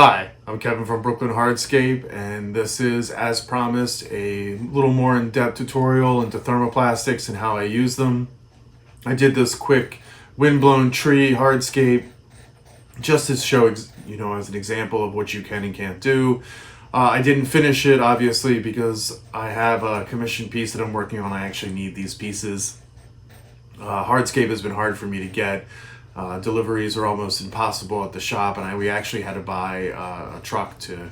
Hi, I'm Kevin from Brooklyn Hardscape, and this is, as promised, a little more in-depth tutorial into thermoplastics and how I use them. I did this quick windblown tree hardscape just to show, as an example of what you can and can't do. I didn't finish it, obviously, because I have a commission piece that I'm working on. I actually need these pieces. Hardscape has been hard for me to get. Deliveries are almost impossible at the shop, and we actually had to buy a truck to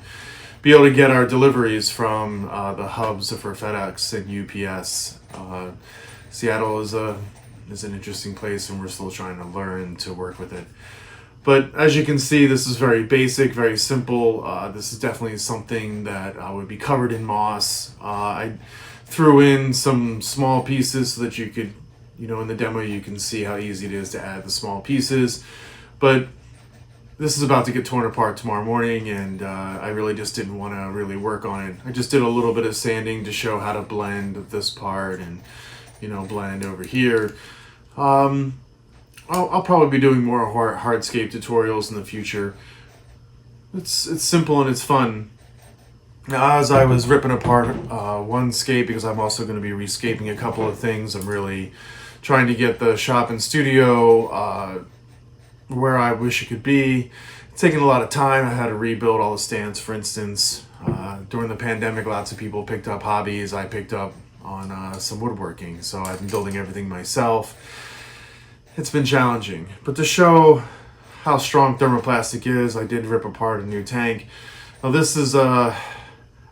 be able to get our deliveries from the hubs for FedEx and UPS. Seattle is an interesting place, and we're still trying to learn to work with it. But as you can see, this is very basic, very simple. This is definitely something that would be covered in moss. I threw in some small pieces so that you could, in the demo you can see how easy it is to add the small pieces. But this is about to get torn apart tomorrow morning, and I really just didn't want to really work on it. I just did a little bit of sanding to show how to blend this part and, blend over here. I'll probably be doing more hardscape tutorials in the future. It's simple and it's fun. Now, as I was ripping apart one scape, because I'm also going to be rescaping a couple of things, I'm really trying to get the shop and studio where I wish it could be. It's taken a lot of time. I had to rebuild all the stands, for instance. During the pandemic, lots of people picked up hobbies. I picked up on some woodworking, so I've been building everything myself. It's been challenging, but to show how strong thermoplastic is, I did rip apart a new tank. Now this is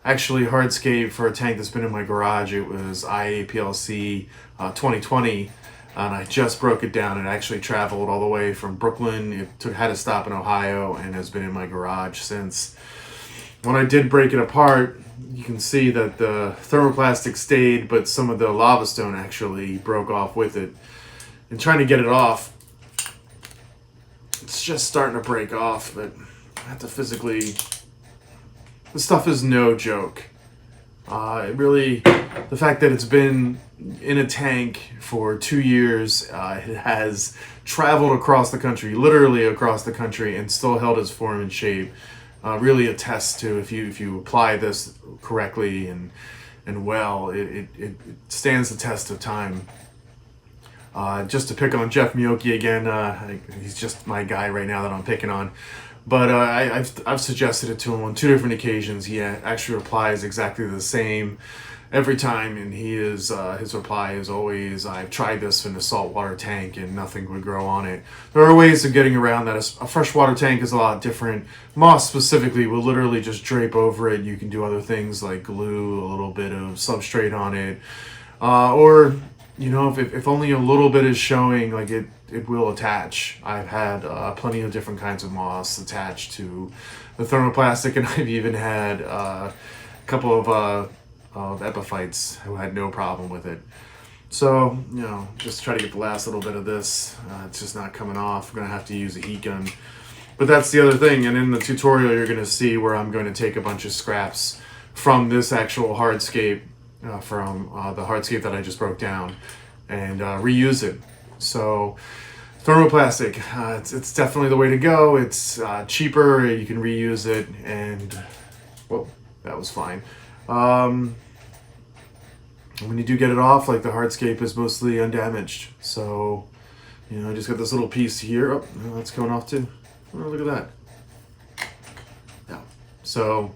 actually hardscape for a tank that's been in my garage. It was IAPLC 2020, and I just broke it down. It actually traveled all the way from Brooklyn. Had to stop in Ohio and has been in my garage since. When I did break it apart, you can see that the thermoplastic stayed, but some of the lava stone actually broke off with it. And trying to get it off, it's just starting to break off, but I have to physically. This stuff is no joke. The fact that it's been in a tank for 2 years, it has traveled across the country, literally across the country, and still held its form and shape. Really attests to if you apply this correctly and well, it stands the test of time. Just to pick on Jeff Miyoki again, he's just my guy right now that I'm picking on. But I've suggested it to him on 2 different occasions. He actually replies exactly the same every time, and his reply is always, "I've tried this in a saltwater tank and nothing would grow on it." There are ways of getting around that. A freshwater tank is a lot different. Moss specifically will literally just drape over it. You can do other things like glue a little bit of substrate on it, or if only a little bit is showing, like it will attach. I've had plenty of different kinds of moss attached to the thermoplastic, and I've even had a couple of epiphytes who had no problem with it. So, just try to get the last little bit of this. It's just not coming off. I'm going to have to use a heat gun. But that's the other thing, and in the tutorial you're going to see where I'm going to take a bunch of scraps from this actual hardscape, from the hardscape that I just broke down, and reuse it. So thermoplastic, it's definitely the way to go. It's cheaper, you can reuse it, and well, that was fine. When you do get it off, like the hardscape is mostly undamaged. So, I just got this little piece here. Oh, that's coming off too. Oh, look at that. Yeah. So,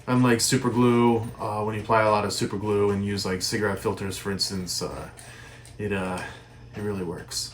unlike super glue, when you apply a lot of super glue and use like cigarette filters, for instance, it really works.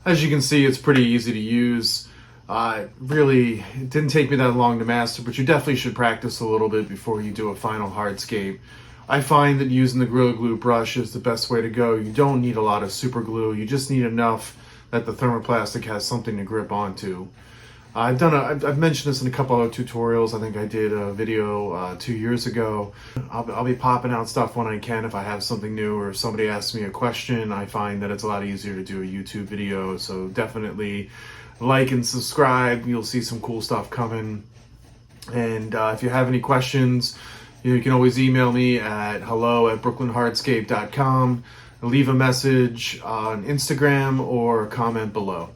As you can see, it's pretty easy to use. Really, it didn't take me that long to master, but you definitely should practice a little bit before you do a final hardscape. I find that using the Gorilla Glue brush is the best way to go. You don't need a lot of super glue. You just need enough that the thermoplastic has something to grip onto. I've mentioned this in a couple of tutorials. I think I did a video 2 years ago. I'll be popping out stuff when I can if I have something new or if somebody asks me a question. I find that it's a lot easier to do a YouTube video, so definitely like and subscribe. You'll see some cool stuff coming. And if you have any questions, you can always email me at hello@brooklynhardscape.com. Leave a message on Instagram or comment below.